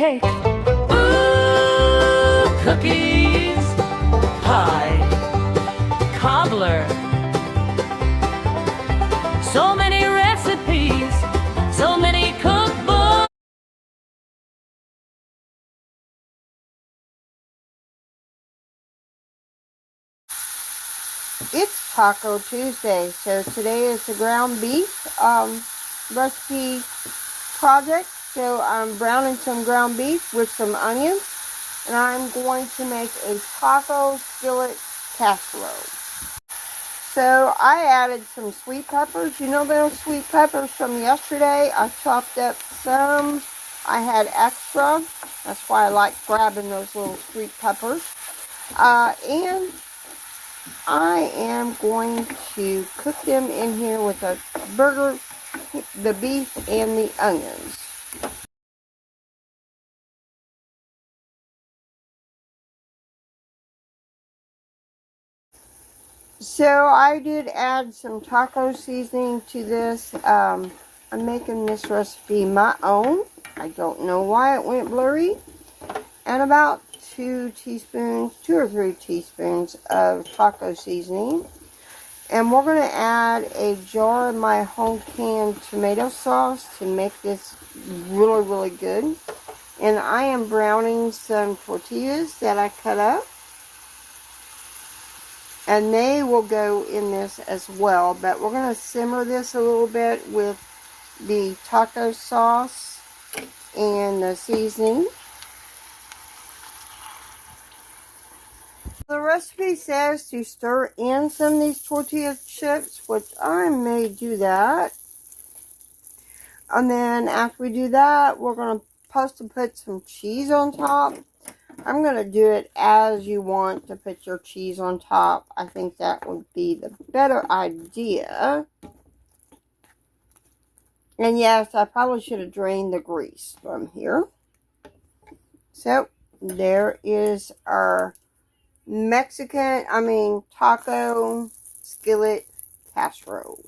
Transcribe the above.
cake. Ooh, cookies, pie, cobbler. So many recipes, so many cookbooks. It's Taco Tuesday, so today is the ground beef recipe project. So I'm browning some ground beef with some onions, and I'm going to make a taco skillet casserole. So I added some sweet peppers. You know those sweet peppers from yesterday? I chopped up some. I had extra. That's why I like grabbing those little sweet peppers. And I am going to cook them in here with the burger, the beef, and the onions. So I did add some taco seasoning to this. I'm making this recipe my own. I don't know why it went blurry. And about 2 or 3 teaspoons of taco seasoning. And we're going to add a jar of my home canned tomato sauce to make this really, really good. And I am browning some tortillas that I cut up. And they will go in this as well. But we're going to simmer this a little bit with the taco sauce and the seasoning. The recipe says to stir in some of these tortilla chips, which I may do that. And then after we do that, we're going to put some cheese on top. I'm going to do it as you want to put your cheese on top. I think that would be the better idea. And yes, I probably should have drained the grease from here. So, there is our taco skillet casserole.